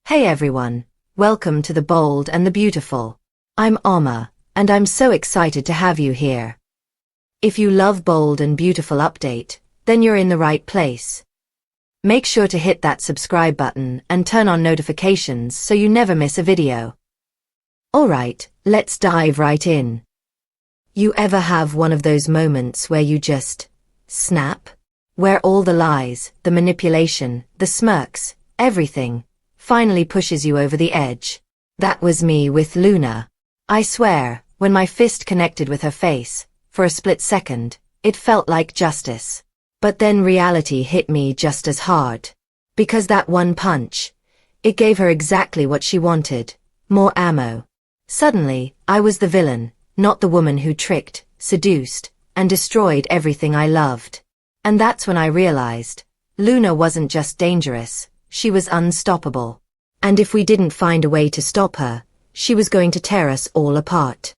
Hey everyone, welcome to The Bold and the Beautiful. I'm Oma, and I'm so excited to have you here. If you love Bold and Beautiful update, then you're in the right place. Make sure to hit that subscribe button and turn on notifications so you never miss a video. Alright, let's dive right in. You ever have one of those moments where you just snap? Where all the lies, the manipulation, the smirks, everything finally pushes you over the edge. That was me with Luna. I swear, when my fist connected with her face, for a split second, it felt like justice. But then reality hit me just as hard. Because that one punch, it gave her exactly what she wanted, more ammo. Suddenly, I was the villain, not the woman who tricked, seduced, and destroyed everything I loved. And that's when I realized, Luna wasn't just dangerous, she was unstoppable. And if we didn't find a way to stop her, she was going to tear us all apart.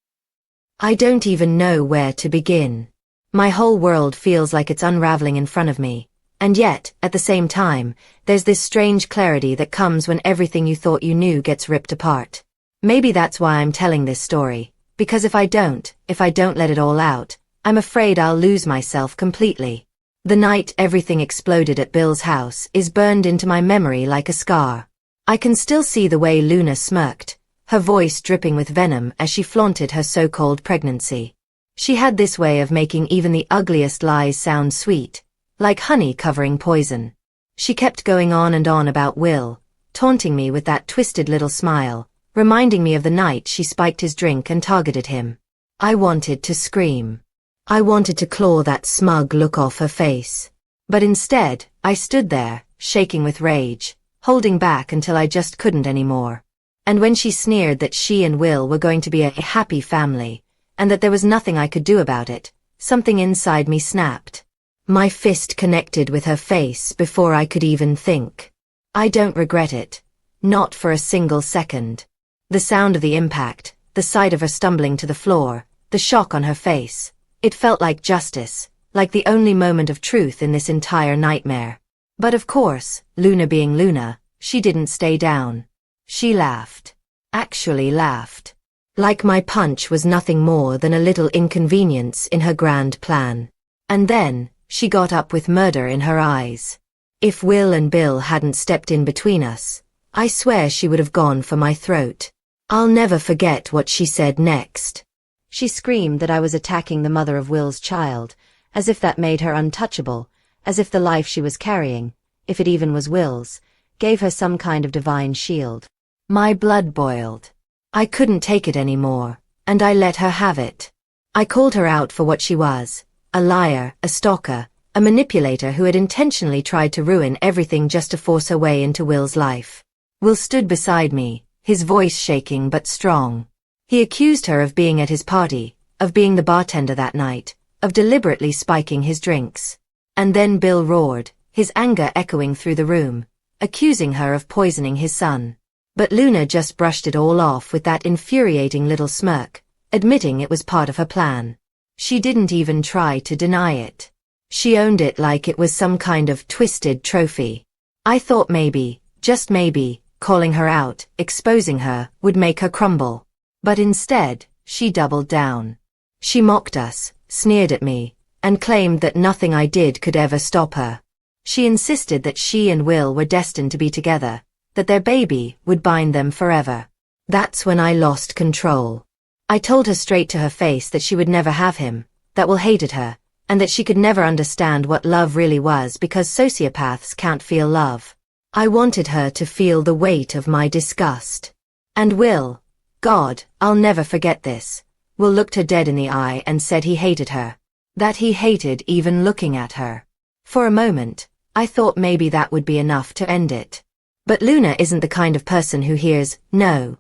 I don't even know where to begin. My whole world feels like it's unraveling in front of me. And yet, at the same time, there's this strange clarity that comes when everything you thought you knew gets ripped apart. Maybe that's why I'm telling this story. Because if I don't let it all out, I'm afraid I'll lose myself completely. The night everything exploded at Bill's house is burned into my memory like a scar. I can still see the way Luna smirked, her voice dripping with venom as she flaunted her so-called pregnancy. She had this way of making even the ugliest lies sound sweet, like honey covering poison. She kept going on and on about Will, taunting me with that twisted little smile, reminding me of the night she spiked his drink and targeted him. I wanted to scream. I wanted to claw that smug look off her face. But instead, I stood there, shaking with rage, holding back until I just couldn't anymore. And when she sneered that she and Will were going to be a happy family, and that there was nothing I could do about it, something inside me snapped. My fist connected with her face before I could even think. I don't regret it. Not for a single second. The sound of the impact, the sight of her stumbling to the floor, the shock on her face. It felt like justice, like the only moment of truth in this entire nightmare. But of course, Luna being Luna, she didn't stay down. She laughed. Actually laughed. Like my punch was nothing more than a little inconvenience in her grand plan. And then, she got up with murder in her eyes. If Will and Bill hadn't stepped in between us, I swear she would have gone for my throat. I'll never forget what she said next. She screamed that I was attacking the mother of Will's child, as if that made her untouchable, as if the life she was carrying, if it even was Will's, gave her some kind of divine shield. My blood boiled. I couldn't take it anymore, and I let her have it. I called her out for what she was, a liar, a stalker, a manipulator who had intentionally tried to ruin everything just to force her way into Will's life. Will stood beside me, his voice shaking but strong. He accused her of being at his party, of being the bartender that night, of deliberately spiking his drinks. And then Bill roared, his anger echoing through the room, accusing her of poisoning his son. But Luna just brushed it all off with that infuriating little smirk, admitting it was part of her plan. She didn't even try to deny it. She owned it like it was some kind of twisted trophy. I thought maybe, just maybe, calling her out, exposing her, would make her crumble. But instead, she doubled down. She mocked us, sneered at me, and claimed that nothing I did could ever stop her. She insisted that she and Will were destined to be together, that their baby would bind them forever. That's when I lost control. I told her straight to her face that she would never have him, that Will hated her, and that she could never understand what love really was because sociopaths can't feel love. I wanted her to feel the weight of my disgust. And Will, God, I'll never forget this, Will looked her dead in the eye and said he hated her. That he hated even looking at her. For a moment, I thought maybe that would be enough to end it. But Luna isn't the kind of person who hears no.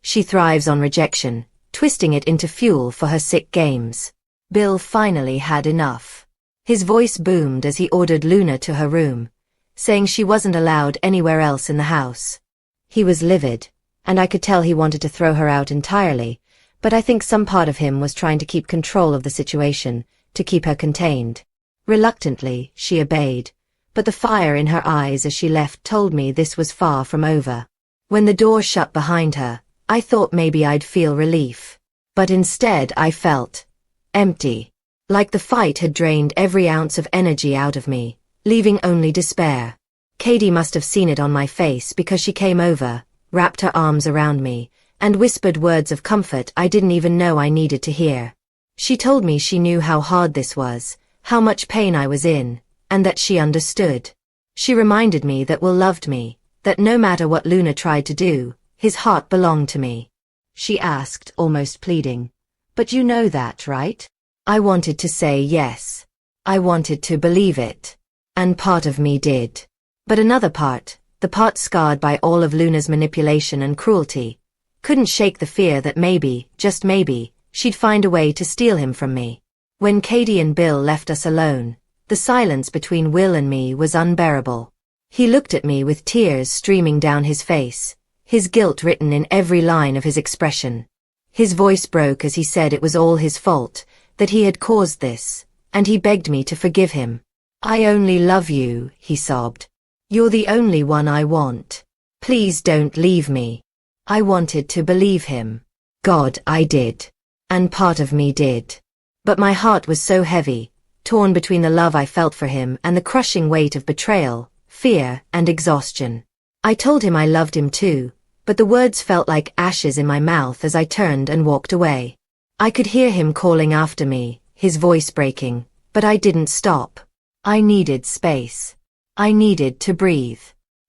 She thrives on rejection, twisting it into fuel for her sick games. Bill finally had enough. His voice boomed as he ordered Luna to her room, saying she wasn't allowed anywhere else in the house. He was livid, and I could tell he wanted to throw her out entirely, but I think some part of him was trying to keep control of the situation, to keep her contained. Reluctantly, she obeyed, but the fire in her eyes as she left told me this was far from over. When the door shut behind her, I thought maybe I'd feel relief. But instead I felt empty. Like the fight had drained every ounce of energy out of me, leaving only despair. Katie must have seen it on my face because she came over, wrapped her arms around me, and whispered words of comfort I didn't even know I needed to hear. She told me she knew how hard this was, how much pain I was in, and that she understood. She reminded me that Will loved me, that no matter what Luna tried to do, his heart belonged to me. She asked, almost pleading, "But you know that, right?" I wanted to say yes. I wanted to believe it. And part of me did. But another part, the part scarred by all of Luna's manipulation and cruelty, couldn't shake the fear that maybe, just maybe, she'd find a way to steal him from me. When Katie and Bill left us alone, the silence between Will and me was unbearable. He looked at me with tears streaming down his face, his guilt written in every line of his expression. His voice broke as he said it was all his fault, that he had caused this, and he begged me to forgive him. "I only love you," he sobbed. "You're the only one I want. Please don't leave me." I wanted to believe him. God, I did. And part of me did. But my heart was so heavy, torn between the love I felt for him and the crushing weight of betrayal, fear, and exhaustion. I told him I loved him too, but the words felt like ashes in my mouth as I turned and walked away. I could hear him calling after me, his voice breaking, but I didn't stop. I needed space. I needed to breathe.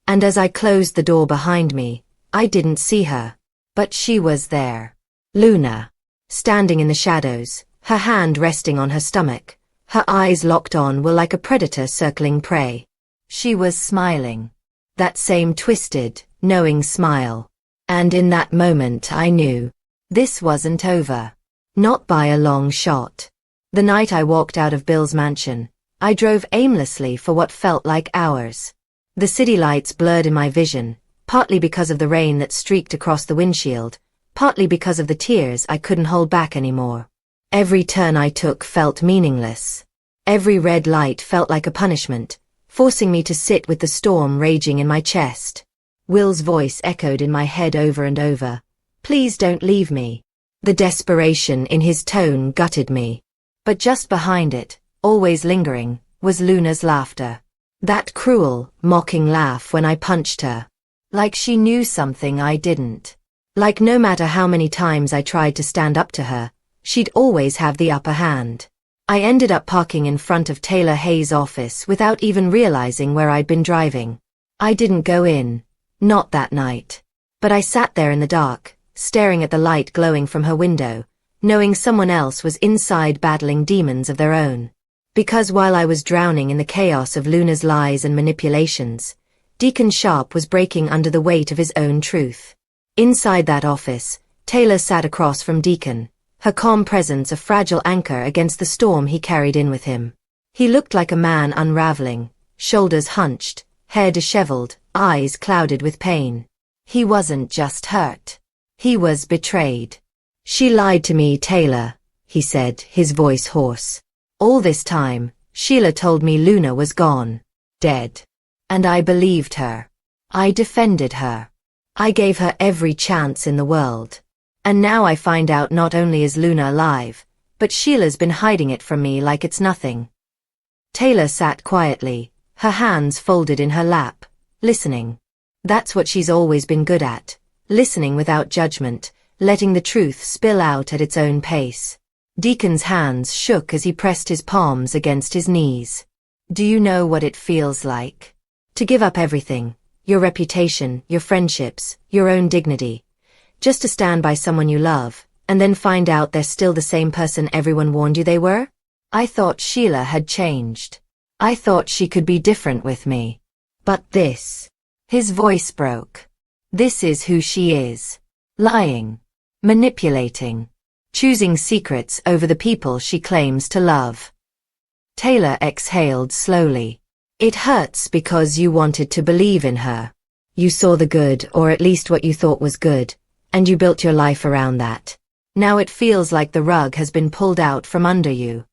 And as I closed the door behind me, I didn't see her. But she was there. Luna. Standing in the shadows, her hand resting on her stomach, her eyes locked on Will like a predator circling prey. She was smiling. That same twisted, knowing smile. And in that moment I knew. This wasn't over. Not by a long shot. The night I walked out of Bill's mansion, I drove aimlessly for what felt like hours. The city lights blurred in my vision, partly because of the rain that streaked across the windshield, partly because of the tears I couldn't hold back anymore. Every turn I took felt meaningless. Every red light felt like a punishment, forcing me to sit with the storm raging in my chest. Will's voice echoed in my head over and over. "Please don't leave me." The desperation in his tone gutted me. But just behind it, always lingering, was Luna's laughter. That cruel, mocking laugh when I punched her. Like she knew something I didn't. Like no matter how many times I tried to stand up to her, she'd always have the upper hand. I ended up parking in front of Taylor Hayes' office without even realizing where I'd been driving. I didn't go in. Not that night. But I sat there in the dark, staring at the light glowing from her window, knowing someone else was inside battling demons of their own. Because while I was drowning in the chaos of Luna's lies and manipulations, Deacon Sharp was breaking under the weight of his own truth. Inside that office, Taylor sat across from Deacon, her calm presence a fragile anchor against the storm he carried in with him. He looked like a man unraveling, shoulders hunched, hair disheveled, eyes clouded with pain. He wasn't just hurt. He was betrayed. "She lied to me, Taylor," he said, his voice hoarse. "All this time, Sheila told me Luna was gone. Dead. And I believed her. I defended her. I gave her every chance in the world. And now I find out not only is Luna alive, but Sheila's been hiding it from me like it's nothing." Taylor sat quietly, her hands folded in her lap, listening. That's what she's always been good at, listening without judgment, letting the truth spill out at its own pace. Deacon's hands shook as he pressed his palms against his knees. "Do you know what it feels like? To give up everything, your reputation, your friendships, your own dignity, just to stand by someone you love, and then find out they're still the same person everyone warned you they were? I thought Sheila had changed. I thought she could be different with me. But this..." His voice broke. "This is who she is. Lying. Manipulating. Choosing secrets over the people she claims to love." Taylor exhaled slowly. "It hurts because you wanted to believe in her. You saw the good, or at least what you thought was good, and you built your life around that. Now it feels like the rug has been pulled out from under you."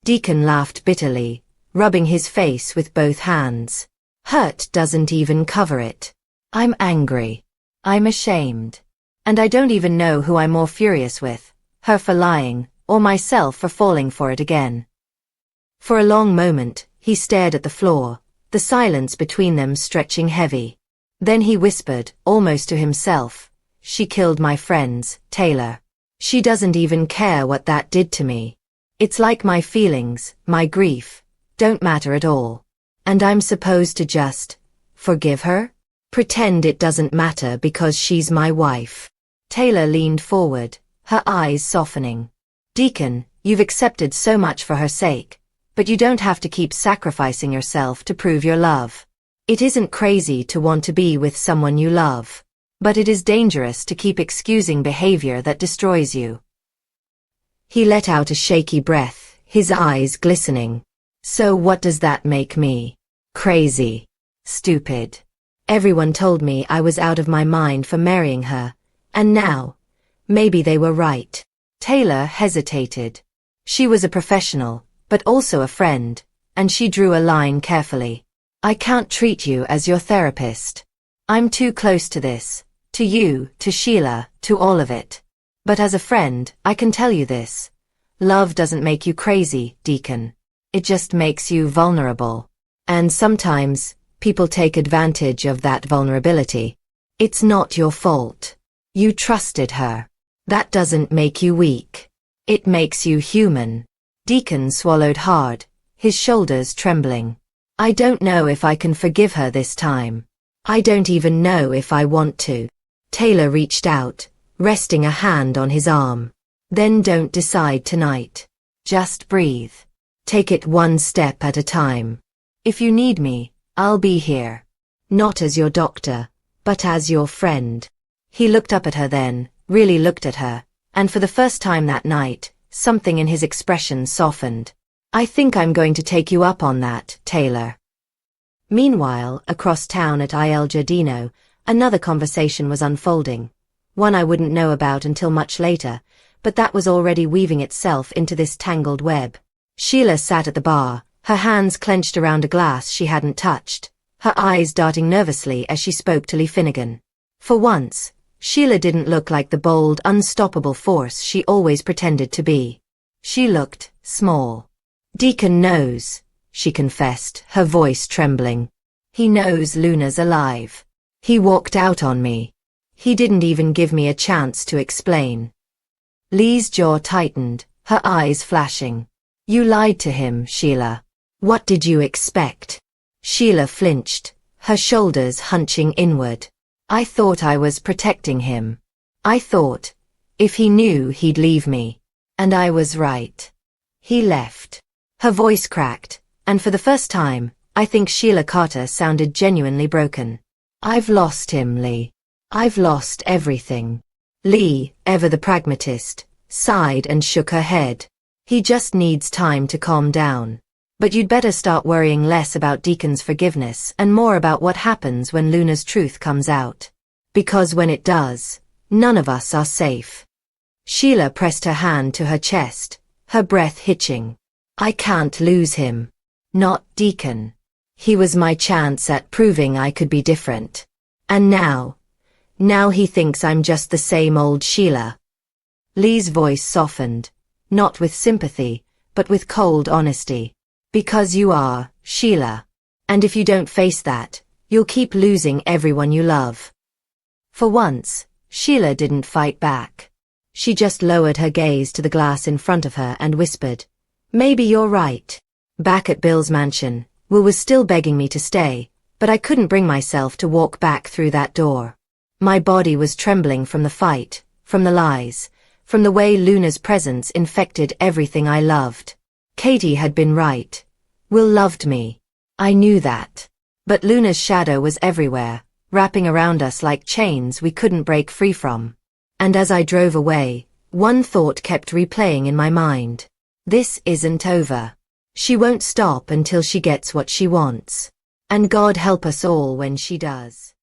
Deacon laughed bitterly, rubbing his face with both hands. "Hurt doesn't even cover it. I'm angry. I'm ashamed. And I don't even know who I'm more furious with, her for lying, or myself for falling for it again. For a long moment, he stared at the floor, the silence between them stretching heavy. Then he whispered, almost to himself, "She killed my friends, Taylor. She doesn't even care what that did to me. It's like my feelings, my grief, don't matter at all. And I'm supposed to just forgive her? Pretend it doesn't matter because she's my wife." Taylor leaned forward, her eyes softening. "Deacon, you've accepted so much for her sake, but you don't have to keep sacrificing yourself to prove your love. It isn't crazy to want to be with someone you love, but it is dangerous to keep excusing behavior that destroys you." He let out a shaky breath, his eyes glistening. "So what does that make me? Crazy? Stupid? Everyone told me I was out of my mind for marrying her, and now, maybe they were right." Taylor hesitated. She was a professional, but also a friend, and she drew a line carefully. "I can't treat you as your therapist. I'm too close to this, to you, to Sheila, to all of it. But as a friend, I can tell you this. Love doesn't make you crazy, Deacon. It just makes you vulnerable. And sometimes, people take advantage of that vulnerability. It's not your fault. You trusted her. That doesn't make you weak. It makes you human." Deacon swallowed hard, his shoulders trembling. "I don't know if I can forgive her this time. I don't even know if I want to." Taylor reached out, resting a hand on his arm. "Then don't decide tonight. Just breathe. Take it one step at a time. If you need me, I'll be here. Not as your doctor, but as your friend." He looked up at her then, really looked at her, and for the first time that night, something in his expression softened. "I think I'm going to take you up on that, Taylor." Meanwhile, across town at Il Giardino, another conversation was unfolding. One I wouldn't know about until much later, but that was already weaving itself into this tangled web. Sheila sat at the bar, her hands clenched around a glass she hadn't touched, her eyes darting nervously as she spoke to Lee Finnegan. For once, Sheila didn't look like the bold, unstoppable force she always pretended to be. She looked small. "Deacon knows," she confessed, her voice trembling. "He knows Luna's alive. He walked out on me. He didn't even give me a chance to explain." Lee's jaw tightened, her eyes flashing. "You lied to him, Sheila. What did you expect?" Sheila flinched, her shoulders hunching inward. "I thought I was protecting him. I thought, if he knew he'd leave me. And I was right. He left." Her voice cracked, and for the first time, I think Sheila Carter sounded genuinely broken. "I've lost him, Lee. I've lost everything." Lee, ever the pragmatist, sighed and shook her head. "He just needs time to calm down. But you'd better start worrying less about Deacon's forgiveness and more about what happens when Luna's truth comes out. Because when it does, none of us are safe." Sheila pressed her hand to her chest, her breath hitching. "I can't lose him. Not Deacon. He was my chance at proving I could be different. And now he thinks I'm just the same old Sheila." Lee's voice softened, not with sympathy, but with cold honesty. "Because you are, Sheila. And if you don't face that, you'll keep losing everyone you love." For once, Sheila didn't fight back. She just lowered her gaze to the glass in front of her and whispered, "Maybe you're right." Back at Bill's mansion, Will was still begging me to stay, but I couldn't bring myself to walk back through that door. My body was trembling from the fight, from the lies, from the way Luna's presence infected everything I loved. Katie had been right. Will loved me. I knew that. But Luna's shadow was everywhere, wrapping around us like chains we couldn't break free from. And as I drove away, one thought kept replaying in my mind. This isn't over. She won't stop until she gets what she wants. And God help us all when she does.